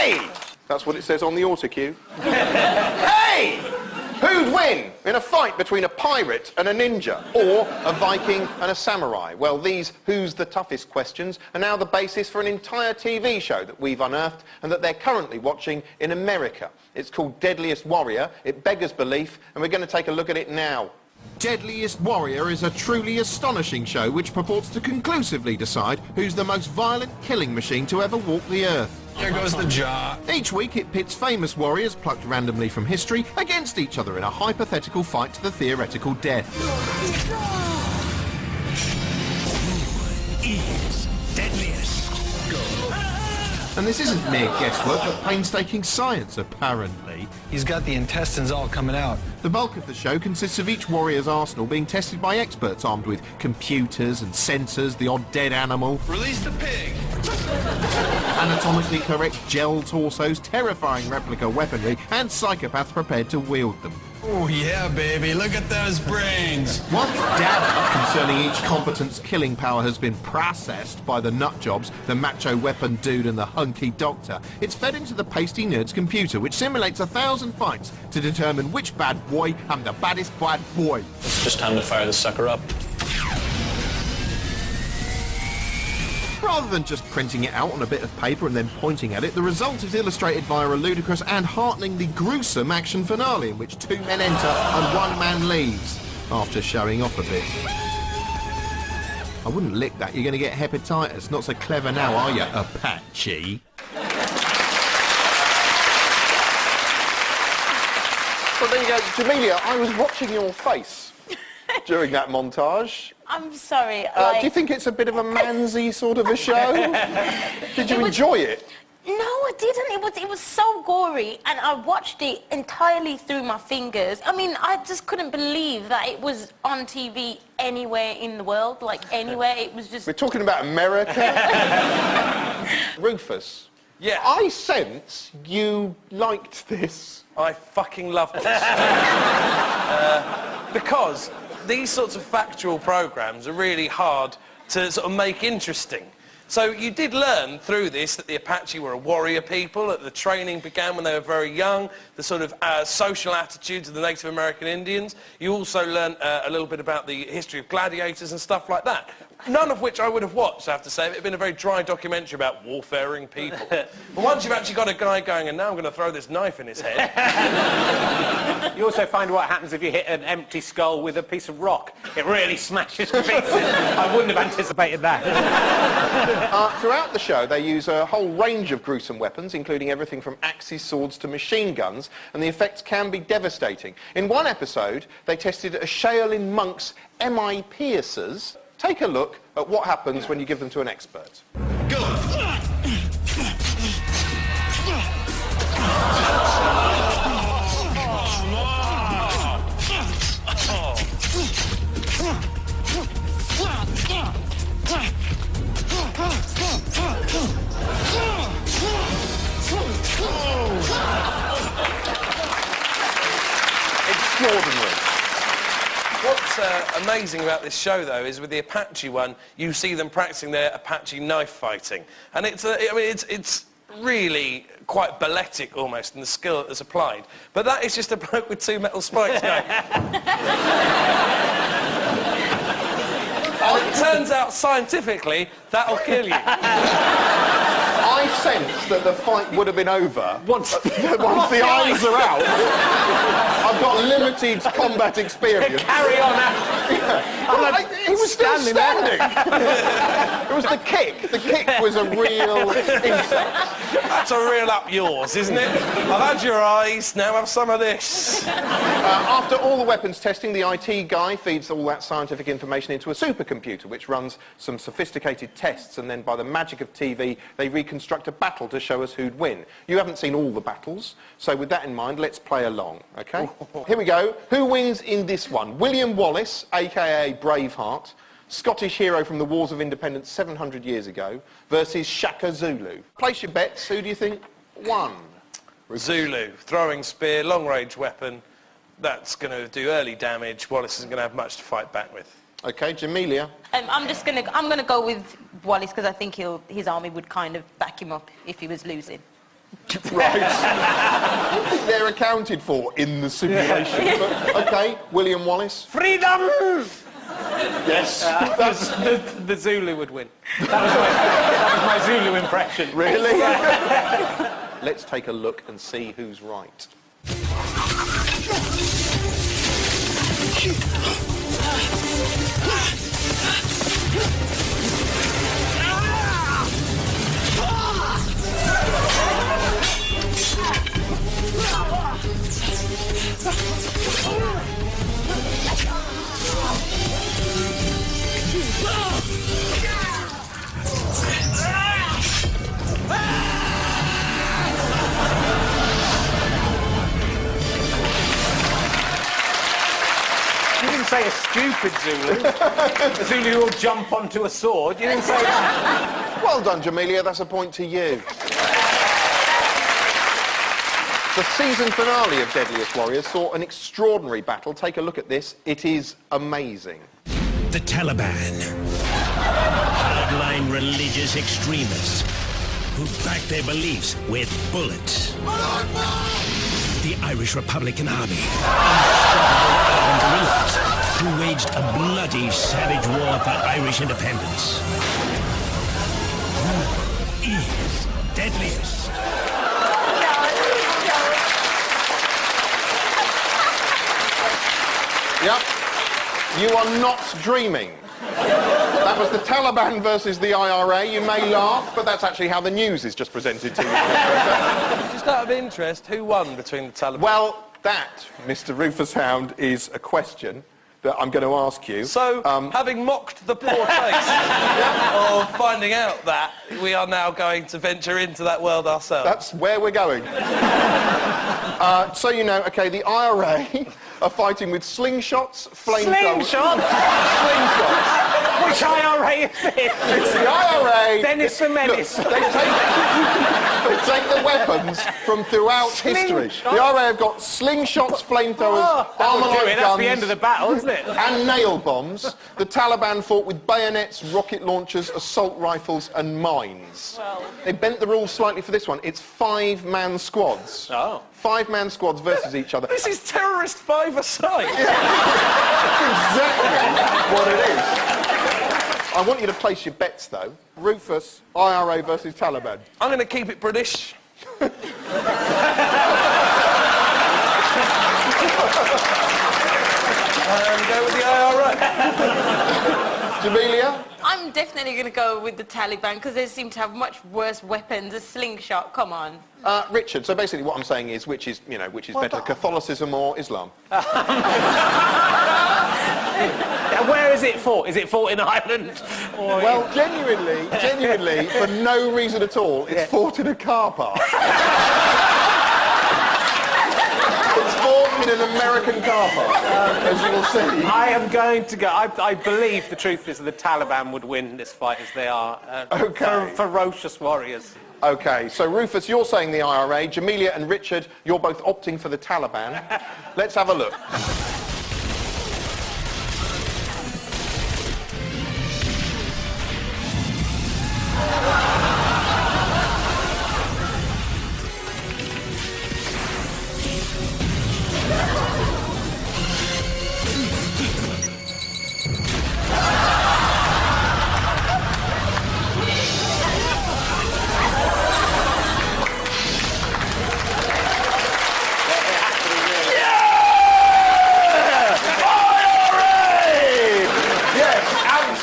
Hey! That's what it says on the autocue. Hey! Who'd win in a fight between a pirate and a ninja, or a Viking and a samurai? Well, these who's the toughest questions are now the basis for an entire TV show that we've unearthed and that they're currently watching in America. It's called Deadliest Warrior. It beggars belief, and we're going to take a look at it now. Deadliest Warrior is a truly astonishing show which purports to conclusively decide who's the most violent killing machine to ever walk the earth. There goes the jaw. Each week it pits famous warriors plucked randomly from history against each other in a hypothetical fight to the theoretical death. Who is deadliest? And this isn't mere guesswork, but painstaking science, apparently. He's got the intestines all coming out. The bulk of the show consists of each warrior's arsenal being tested by experts armed with computers and sensors, the odd dead animal, Release the pig. anatomically correct gel torsos, terrifying replica weaponry, and psychopaths prepared to wield them. Oh yeah, baby, look at those brains. Once data concerning each competent's killing power has been processed by the nutjobs, the macho weapon dude and the hunky doctor, it's fed into the pasty nerd's computer, which simulates 1,000 fights to determine which bad boy am the baddest bad boy. It's just time to fire this sucker up. Rather than just printing it out on a bit of paper and then pointing at it, the result is illustrated via a ludicrous and hearteningly gruesome action finale in which 2 men enter and 1 man leaves, after showing off a bit. I wouldn't lick that, you're going to get hepatitis. Not so clever now, are you, Apache? Well, there you go. Jamelia, I was watching your face during that montage. I'm sorry. Do you think it's a bit of a mansy sort of a show? Did you enjoy it? No, I didn't. It was so gory, and I watched it entirely through my fingers. I mean, I just couldn't believe that it was on TV anywhere in the world, like anywhere. It was just... We're talking about America. Rufus. Yeah. I sense you liked this. I fucking love this. Because these sorts of factual programmes are really hard to sort of make interesting. So you did learn through this that the Apache were a warrior people, that the training began when they were very young, the sort of social attitudes of the Native American Indians. You also learned a little bit about the history of gladiators and stuff like that. None of which I would have watched, I have to say. It had been a very dry documentary about warfaring people. But once you've actually got a guy going, and now I'm going to throw this knife in his head... You also find what happens if you hit an empty skull with a piece of rock. It really smashes to pieces. I wouldn't have anticipated that. Throughout the show, they use a whole range of gruesome weapons, including everything from axes, swords to machine guns, and the effects can be devastating. In one episode, they tested a Shaolin monk's e-mei piercers. Take a look at what happens when you give them to an expert. Go. Extraordinary. What's amazing about this show, though, is with the Apache one, you see them practicing their Apache knife fighting. And it's really quite balletic, almost, in the skill that's applied. But that is just a bloke with 2 metal spikes going... And it turns out, scientifically, that'll kill you. I sense that the fight would have been over once the eyes are out. I've got limited combat experience. Carry on after. He was still standing. It was the kick. The kick was a real insult. That's a real up yours, isn't it? I've had your eyes, now have some of this. After all the weapons testing, the IT guy feeds all that scientific information into a supercomputer, which runs some sophisticated tests, and then by the magic of TV, they reconstruct a battle to show us who'd win. You haven't seen all the battles, so with that in mind, let's play along, OK? Here we go. Who wins in this one? William Wallace, a.k.a. Braveheart, Scottish hero from the Wars of Independence 700 years ago, versus Shaka Zulu. Place your bets. Who do you think won? Zulu, throwing spear, long-range weapon. That's going to do early damage. Wallace isn't going to have much to fight back with. OK, Jamelia. I'm gonna go with Wallace because I think his army would kind of back him up if he was losing. Right. I think they're accounted for in the simulation. But, OK, William Wallace. Freedom! Yes. That's the Zulu would win. That was my Zulu impression. Really? Let's take a look and see who's right. You didn't say a stupid Zulu. A Zulu who will jump onto a sword. You didn't say that. Well done, Jamelia. That's a point to you. The season finale of Deadliest Warrior saw an extraordinary battle. Take a look at this. It is amazing. The Taliban, hardline religious extremists who back their beliefs with bullets. The Irish Republican Army, unstoppable guerrillas who waged a bloody, savage war for Irish independence. Who is deadliest? Yep. You are not dreaming. That was the Taliban versus the IRA. You may laugh, but that's actually how the news is just presented to you. Just out of interest, who won between the Taliban? Well, that, Mr. Rufus Hound, is a question that I'm going to ask you. So, having mocked the poor taste of finding out that, we are now going to venture into that world ourselves. That's where we're going. So you know, OK, the IRA are fighting with slingshots, flamethrowers... Slingshot? Slingshots. Which IRA is it? It's the IRA. Dennis the Menace. Look, they take the weapons from throughout history. The IRA have got slingshots, flamethrowers, armoured That's guns... the end of the battle, isn't it? and nail bombs. The Taliban fought with bayonets, rocket launchers, assault rifles and mines. Well. They bent the rules slightly for this one. It's 5-man squads. Oh. 5-man squads versus each other. This is terrorist five-a-side. That's exactly what it is. I want you to place your bets, though. Rufus, IRA versus Taliban. I'm going to keep it British. And go with the IRA. Jamelia? I'm definitely going to go with the Taliban because they seem to have much worse weapons. A slingshot, come on. Richard, so basically what I'm saying is, which is better, Catholicism or Islam? Where is it fought? Is it fought in Ireland? Or Well, genuinely, for no reason at all, it's fought in a car park. It's fought in an American car park, as you will see. I am going to go... I believe the truth is that the Taliban would win this fight as they are Okay. ferocious warriors. OK, so Rufus, you're saying the IRA. Jamelia and Richard, you're both opting for the Taliban. Let's have a look.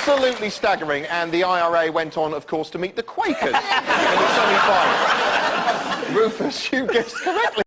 Absolutely staggering, and the IRA went on, of course, to meet the Quakers in the semi-final. Rufus, you guessed correctly.